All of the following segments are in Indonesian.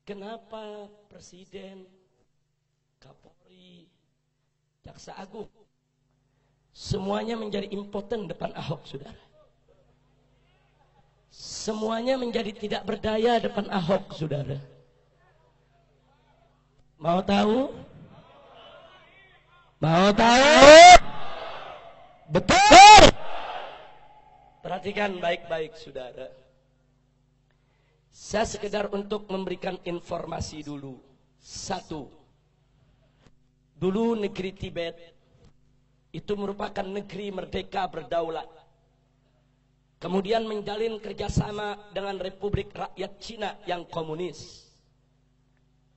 Kenapa Presiden, Kapolri, Jaksa Agung semuanya menjadi impoten depan Ahok, saudara? Semuanya menjadi tidak berdaya depan Ahok, saudara. Mau tahu? Mau tahu? Betul. Perhatikan baik-baik, saudara. Saya sekedar untuk memberikan informasi dulu. Satu, dulu negeri Tibet itu merupakan negeri merdeka berdaulat. Kemudian menjalin kerjasama dengan Republik Rakyat Cina yang komunis.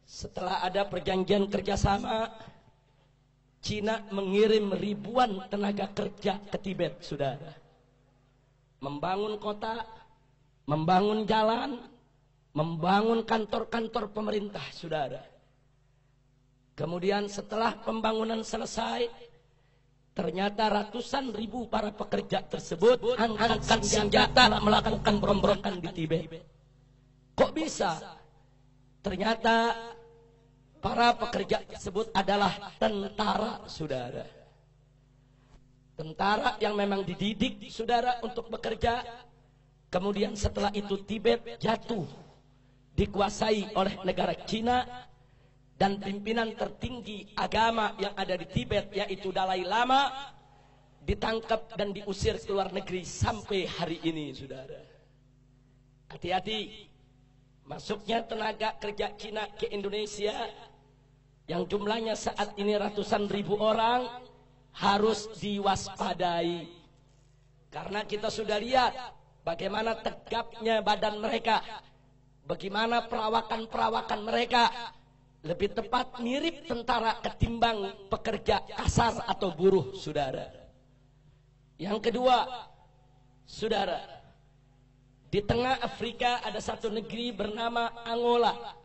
Setelah ada perjanjian kerjasama, Cina mengirim ribuan tenaga kerja ke Tibet, saudara. Membangun kota, membangun jalan, membangun kantor-kantor pemerintah, saudara. Kemudian setelah pembangunan selesai, ternyata ratusan ribu para pekerja tersebut angkatkan senjata melakukan pemberontakan di Tibet. Kok bisa? Ternyata para pekerja tersebut adalah tentara, saudara. Tentara yang memang dididik, saudara, untuk bekerja. Kemudian setelah itu Tibet jatuh, dikuasai oleh negara Cina, dan pimpinan tertinggi agama yang ada di Tibet, yaitu Dalai Lama, ditangkap dan diusir ke luar negeri sampai hari ini, saudara. Hati-hati, masuknya tenaga kerja Cina ke Indonesia yang jumlahnya saat ini ratusan ribu orang harus diwaspadai. Karena kita sudah lihat bagaimana tegapnya badan mereka, bagaimana perawakan-perawakan mereka, lebih tepat mirip tentara ketimbang pekerja kasar atau buruh, saudara. Yang kedua, saudara, di tengah Afrika ada satu negeri bernama Angola,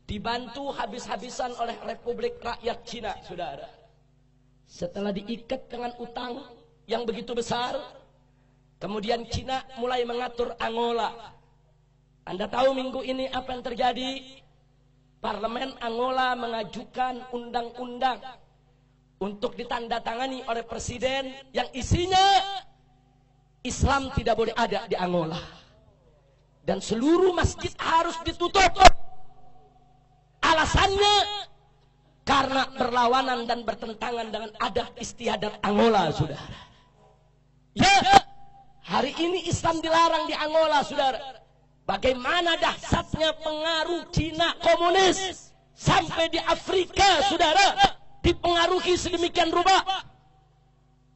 dibantu habis-habisan oleh Republik Rakyat Cina, saudara. Setelah diikat dengan utang yang begitu besar, kemudian Cina mulai mengatur Angola. Anda tahu minggu ini apa yang terjadi? Parlemen Angola mengajukan undang-undang untuk ditandatangani oleh presiden yang isinya Islam tidak boleh ada di Angola. Dan seluruh masjid harus ditutup. Alasannya karena berlawanan dan bertentangan dengan adat istiadat Angola, saudara. Ya, hari ini Islam dilarang di Angola, saudara. Bagaimana dahsyatnya pengaruh Cina komunis sampai di Afrika, saudara, dipengaruhi sedemikian rupa.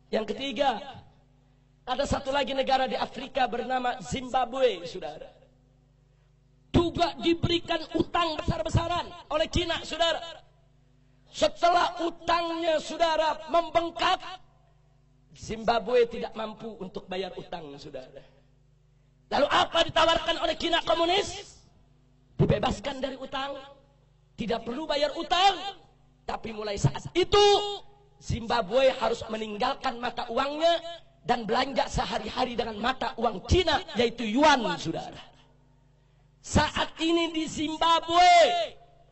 Yang ketiga, ada satu lagi negara di Afrika bernama Zimbabwe, saudara. Juga diberikan utang besar-besaran oleh Cina, saudara. Setelah utangnya, saudara, membengkak, Zimbabwe tidak mampu untuk bayar utang, saudara. Lalu apa ditawarkan oleh Cina komunis? Dibebaskan dari utang, tidak perlu bayar utang. Tapi mulai saat itu Zimbabwe harus meninggalkan mata uangnya dan belanja sehari-hari dengan mata uang Cina, yaitu yuan, saudara. Saat ini di Zimbabwe,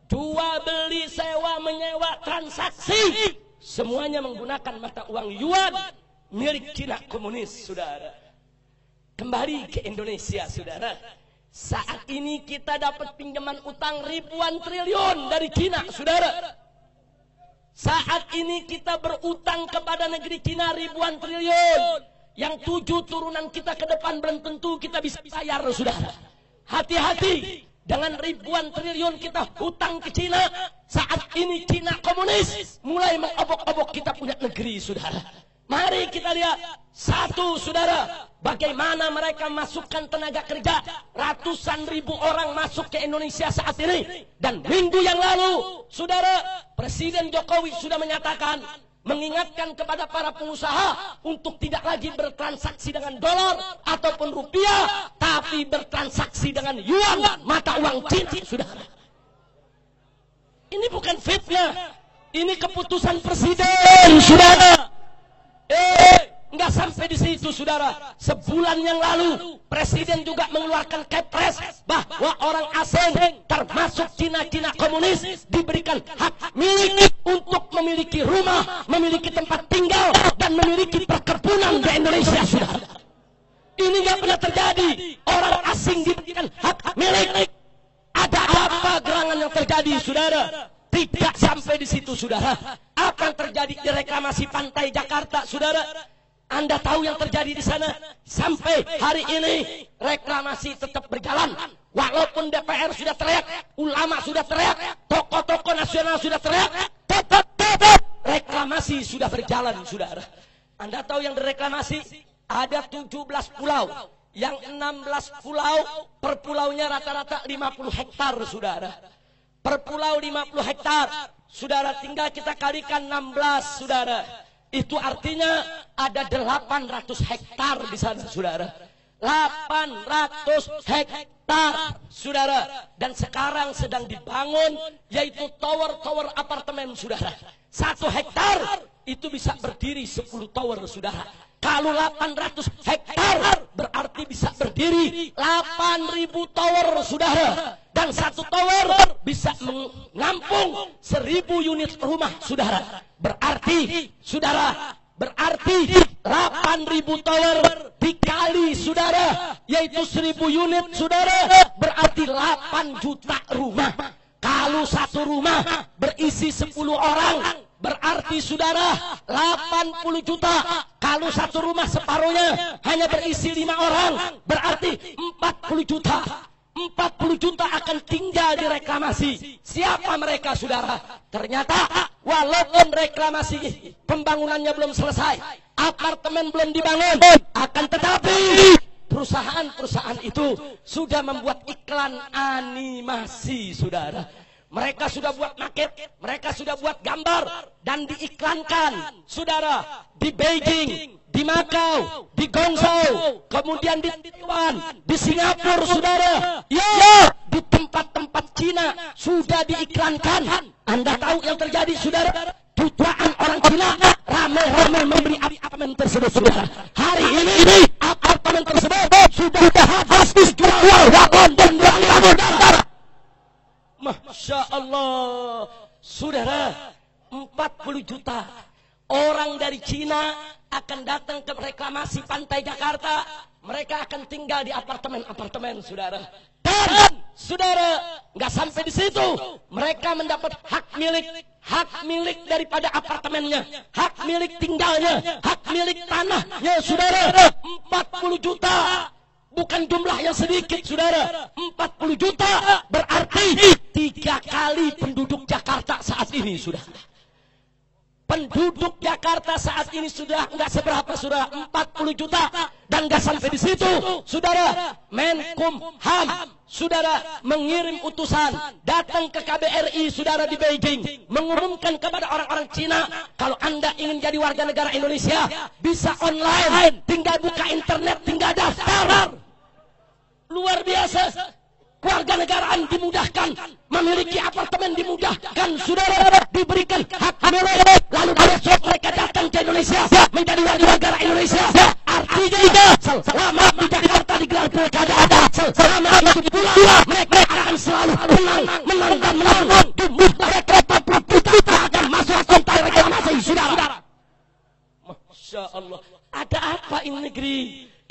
jual beli, sewa menyewa, transaksi semuanya menggunakan mata uang yuan milik Cina komunis, saudara. Kembali ke Indonesia, saudara. Saat ini kita dapat pinjaman utang ribuan triliun dari Cina, saudara. Saat ini kita berutang kepada negeri Cina ribuan triliun. Yang 7 turunan kita ke depan belum tentu kita bisa bayar, saudara. Hati-hati dengan ribuan triliun kita hutang ke Cina. Saat ini Cina komunis mulai mengobok-obok kita punya negeri, saudara. Mari kita lihat satu, saudara, bagaimana mereka masukkan tenaga kerja. Ratusan ribu orang masuk ke Indonesia saat ini. Dan minggu yang lalu, saudara, Presiden Jokowi sudah menyatakan, mengingatkan kepada para pengusaha untuk tidak lagi bertransaksi dengan dolar ataupun rupiah, tapi bertransaksi dengan yuan, mata uang Cina, saudara. Ini bukan fitnah, ini keputusan Presiden, saudara. Nggak sampai di situ, saudara. Sebulan yang lalu, Presiden juga mengeluarkan kepres bahwa orang asing, termasuk Cina-Cina komunis, diberikan hak milik untuk memiliki rumah, memiliki tempat tinggal, dan memiliki perkebunan di Indonesia, saudara. Ini nggak pernah terjadi. Orang asing diberikan hak milik. Ada apa gerangan yang terjadi, saudara? Tidak sampai di situ, saudara. Apa yang terjadi di reklamasi pantai Jakarta, saudara? Anda tahu yang terjadi di sana? Sampai hari ini reklamasi tetap berjalan. Walaupun DPR sudah teriak, ulama sudah teriak, tokoh-tokoh nasional sudah teriak, tetap reklamasi sudah berjalan, saudara. Anda tahu yang direklamasi? Ada 17 pulau. Yang 16 pulau, per pulaunya rata-rata 50 hektar, saudara. Per pulau 50 hektar, saudara, tinggal kita kalikan 16, saudara. Itu artinya ada 800 hektar di sana, saudara. 800 hektar, saudara. Dan sekarang sedang dibangun, yaitu tower-tower apartemen, saudara. 1 hektar itu bisa berdiri 10 tower, saudara. Kalau 800 hektar berarti bisa berdiri 8.000 tower, saudara. Dan 1 tower bisa menampung 1.000 unit rumah, saudara. Berarti, saudara, berarti 8.000 tower dikali, saudara, yaitu 1.000 unit, saudara, berarti 8 juta rumah. Kalau 1 rumah berisi 10 orang, berarti, saudara, 80 juta. Kalau 1 rumah separuhnya hanya berisi 5 orang, berarti 40 juta. 40 juta akan tinggal di reklamasi. Siapa mereka, saudara? Ternyata walaupun reklamasi pembangunannya belum selesai, apartemen belum dibangun, akan tetapi perusahaan-perusahaan itu sudah membuat iklan animasi, saudara. Mereka sudah buat maket, mereka sudah buat gambar, dan diiklankan, saudara, di Beijing, di Macau, di Guangzhou, kemudian di Taiwan, di Singapura, saudara. Ya, di tempat-tempat Cina sudah diiklankan. Anda tahu yang terjadi, saudara? Jutaan orang Cina ramai-ramai membeli apartemen tersebut, saudara. Hari ini apartemen tersebut sudah habis dijual dan dibangun. Masya Allah, saudara, 40 juta orang dari Cina akan datang ke reklamasi pantai Jakarta. Mereka akan tinggal di apartemen-apartemen, saudara. Dan, saudara, nggak sampai di situ. Mereka mendapat hak milik daripada apartemennya, hak milik tinggalnya, hak milik tanahnya, saudara. 40 juta. Bukan jumlah yang sedikit, saudara. 40 juta berarti 3 kali penduduk Jakarta saat ini, saudara. Penduduk Jakarta saat ini sudah nggak seberapa, saudara. 40 juta. Dan nggak sampai di situ, saudara. Menkumham, saudara, mengirim utusan datang ke KBRI, saudara, di Beijing, mengumumkan kepada orang-orang Cina, kalau Anda ingin jadi warga negara Indonesia, bisa online, tinggal buka internet, tinggal daftar. Luar biasa. Warga negaraan dimudahkan, memiliki apartemen dimudahkan, saudara, diberikan hak milik. Lalu besok mereka datang ke Indonesia menjadi warga negara Indonesia. Artinya selama di Jakarta digelar pilkada, selama itu pula mereka akan selalu menang dan menang. Jumlah mereka 40 juta akan masuk kontak reklamasi, saudara. Masya Allah. Ada apa ini negeri?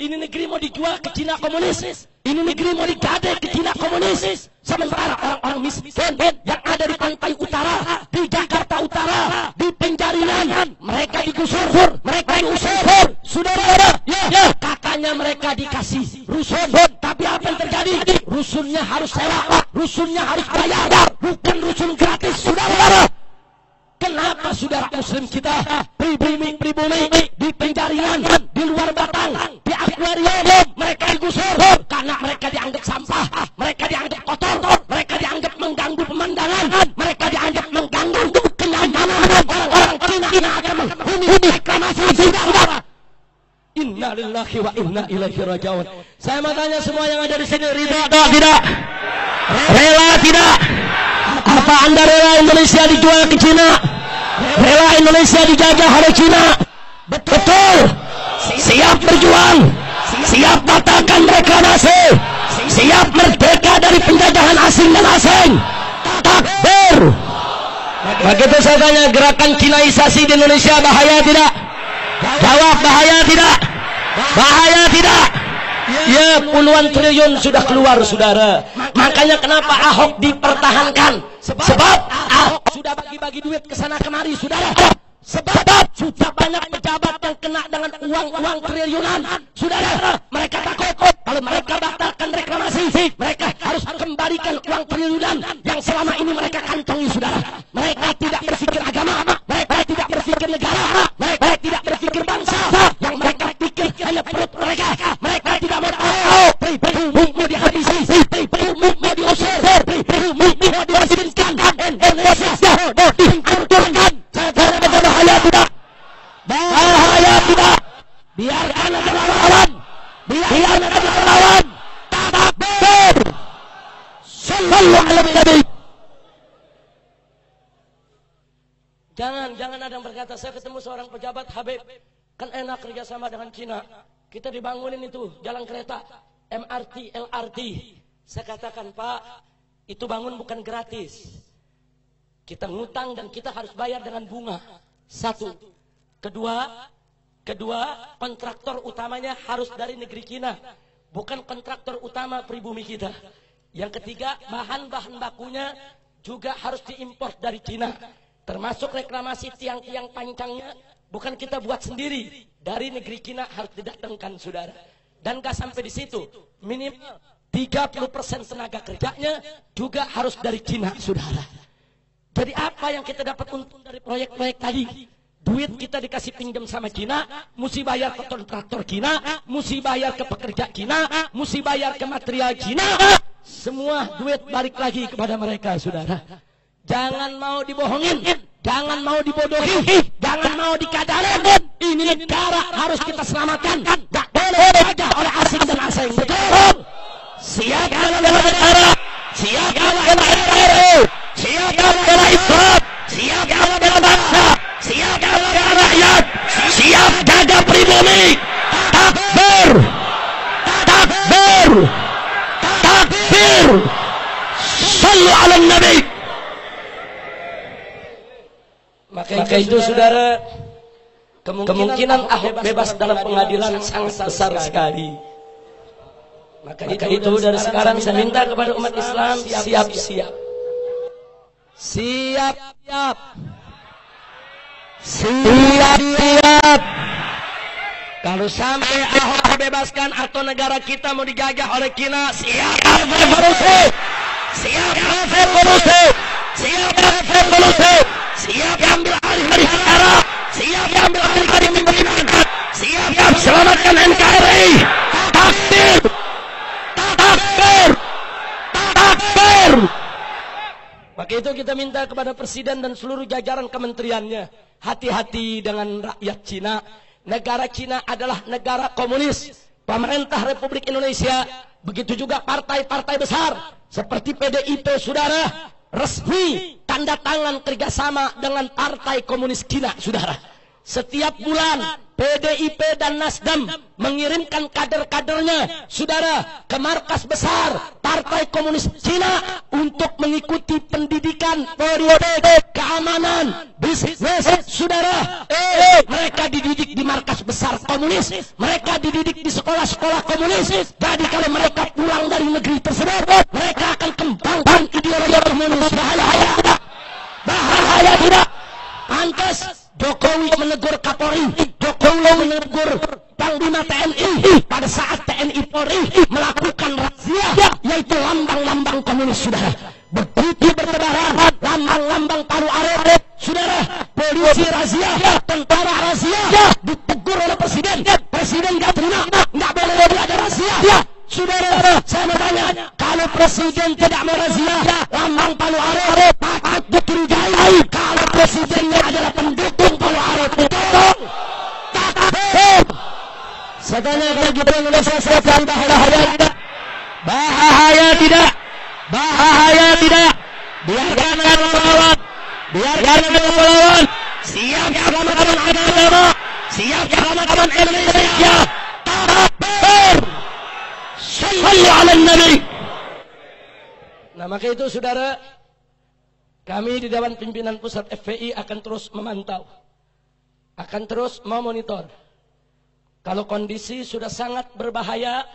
Ini negeri mau dijual ke Cina komunis. Ini negeri mau digadai ke Cina komunis. Sementara orang-orang miskin yang ada di pantai utara, di Jakarta Utara, di Penjaringan, mereka digusur, mereka diusir. Saudara, ya, katanya mereka dikasih rusun. Tapi apa yang terjadi? Rusunnya harus sewa, rusunnya harus bayar, bukan rusun gratis, saudara. Kenapa saudara muslim kita pribumi di Penjaringan, di luar Batang, di akuarium, mereka digusur karena mereka dianggap sampah, mereka dianggap kotor, mereka dianggap mengganggu pemandangan, mereka dianggap mengganggu kenyamanan orang-orang Cina yang akan menghuni reklamasi, saudara. Inna lillahi wa inna ilaihi raji'un. Saya mau tanya semua yang ada di sini, ridha atau tidak? Rela tidak? Apa Anda rela Indonesia dijual ke Cina? Rela Indonesia dijajah oleh Cina? Betul. siap berjuang, siap batalkan reklamasi, siap merdeka dari penjajahan asing dan asing. Takbir. Begitu saya tanya, gerakan Cinaisasi di Indonesia bahaya tidak? Jawab, bahaya tidak? Bahaya tidak? Ya, puluhan triliun sudah keluar, saudara. Makanya kenapa Ahok dipertahankan? Sebab Ahok sudah bagi-bagi duit ke sana kemari, saudara. Sebab sudah banyak pejabat yang kena dengan uang triliunan, saudara. Mereka takut kalau mereka batalkan reklamasi, mereka harus kembalikan uang triliunan yang selama ini mereka kantongi, saudara. Mereka tidak berpikir agama, mereka tidak berpikir negara, mereka tidak berpikir bangsa. Yang mereka pikir hanya perut mereka. Mereka tidak mau tahu pribumi mau dihabisi, pribumi mau diusir, pribumi mau dimiskinkan, Indonesia mau dihancurkan. Bahaya tidak? Bahaya tidak? Biarkan ada lawan, biarkan ada lawan. Takbir. Sallallahu alaihi wasallam. Jangan ada yang berkata, saya ketemu seorang pejabat Habib, kan enak kerjasama dengan Cina. Kita dibangunin itu jalan kereta, MRT, LRT. Saya katakan, Pak, itu bangun bukan gratis. Kita ngutang dan kita harus bayar dengan bunga. Satu. Kedua, kontraktor utamanya harus dari negeri Cina, bukan kontraktor utama pribumi kita. Yang ketiga, bahan-bahan bakunya juga harus diimpor dari Cina. Termasuk reklamasi tiang-tiang pancangnya bukan kita buat sendiri, dari negeri Cina harus didatangkan, saudara. Dan gak sampai di situ, minimal 30% tenaga kerjanya juga harus dari Cina, saudara. Jadi apa yang kita dapat untung dari proyek-proyek tadi? Duit kita dikasih pinjam sama Cina, mesti bayar ke kontraktor Cina, mesti bayar ke pekerja Cina, mesti bayar ke material Cina. Semua duit balik lagi kepada mereka, saudara. Jangan mau dibohongin, jangan mau dibodohi, jangan mau dikadarin. Ini negara harus kita selamatkan. Gak boleh aja oleh asing dan asing. Betul? Siap bela negara, siap bela NKRI, siap bela Islam, siap bela bangsa, siap bela rakyat, siap jaga pribumi. Takbir, takbir, takbir. Sallu ala Nabi. Maka itu, saudara, kemungkinan Ahok bebas dalam pengadilan sangat besar sekali. Maka itu dari sekarang saya minta kepada umat Islam, siap-siap. Siap-siap. Siap-siap. Kalau sampai Ahok bebaskan atau negara kita mau dijajah oleh Cina, siap revolusi. Siap revolusi. Siap revolusi. Siap ambil alih dari negara. Siap ambil alih dari pemerintahan. Siap selamatkan NKRI. Takbir. Takbir. Takbir. Maka itu kita minta kepada Presiden dan seluruh jajaran kementeriannya, hati-hati dengan rakyat Cina. Negara Cina adalah negara komunis. Pemerintah Republik Indonesia, begitu juga partai-partai besar seperti PDIP, saudara, resmi tanda tangan kerjasama dengan Partai Komunis Cina, saudara. Setiap bulan PDIP dan Nasdem mengirimkan kader-kadernya, saudara, ke markas besar Partai Komunis Cina untuk mengikuti pendidikan periode keamanan bisnis, saudara. Mereka dididik di markas besar komunis, mereka dididik di sekolah-sekolah komunis. Jadi kalau mereka pulang dari negeri tersebut, mereka akan kembangkan ideologi komunis. Bahaya tidak? Bahaya tidak? Pantas Jokowi menegur Kapolri, Jokowi menegur Panglima TNI pada saat TNI Polri melakukan razia, yaitu lambang-lambang komunis, saudara. Begitu bertebaran lambang-lambang Palu Arit, saudara, polisi razia, tentara razia, ditegur oleh Presiden. Presiden gak terima, gak boleh lagi ada razia. Saudara, saya mau tanya, kalau Presiden tidak mau razia lambang Palu Arit, patut dicurigai kalau Presidennya adalah pendukung Palu Arit. Betul? Takbir. Saya tanya, kalau gitu Indonesia siapkan bahaya tidak? Bahaya tidak? Bahaya tidak? Biarkan mereka melawan, biarkan mereka melawan. Siap selamatkan agama, Siap selamatkan Indonesia. Takbir. Sallu ala Nabi. Nah, maka itu saudara, kami di Dewan Pimpinan Pusat FPI akan terus memantau, akan terus memonitor. Kalau kondisi sudah sangat berbahaya,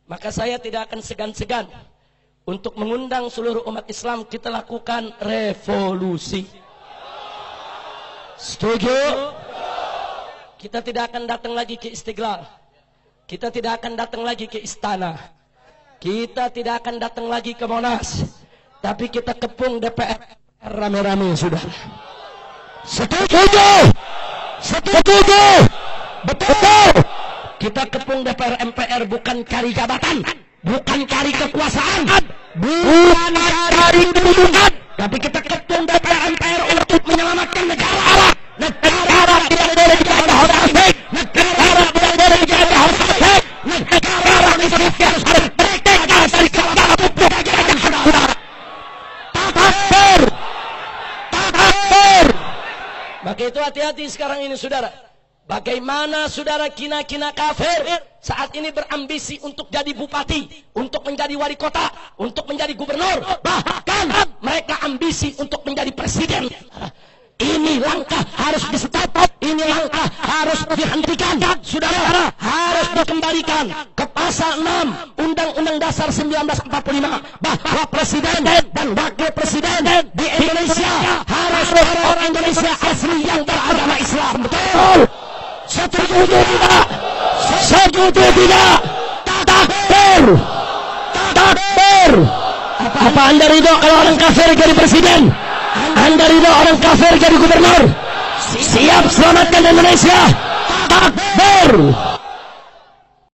maka saya tidak akan segan-segan untuk mengundang seluruh umat Islam, kita lakukan revolusi. Setuju? Kita tidak akan datang lagi ke Istiqlal. Kita tidak akan datang lagi ke Istana. Kita tidak akan datang lagi ke Monas. Tapi kita kepung DPR rame-rame, saudara. Setuju? Setuju? Betul. Kita kepung DPR MPR bukan cari jabatan, bukan cari kekuasaan, bukan cari kedudukan, tapi kita kepung DPR MPR untuk menyelamatkan negara. Negara tidak boleh dijajah oleh asing. Negara tidak boleh dijajah oleh asing. Negara Indonesia harus merdeka dari segala bentuk jajahan saudara. Takbir. Takbir. Maka itu hati-hati sekarang ini, saudara. Bagaimana saudara kina-kina kafir saat ini berambisi untuk jadi bupati, untuk menjadi wali kota, untuk menjadi gubernur, bahkan mereka ambisi untuk menjadi presiden. Ini langkah harus di-stop, ini langkah harus dihentikan. Saudara, harus dikembalikan ke pasal 6 Undang-Undang Dasar 1945 bahwa presiden dan wakil presiden di Indonesia harus orang Indonesia asli yang beragama Islam. Betul? Setuju tidak? Setuju tidak? Takbir! Takbir! Apa Anda ridho kalau orang kafir jadi presiden? Anda ridho orang kafir jadi gubernur? Siap selamatkan Indonesia. Takbir!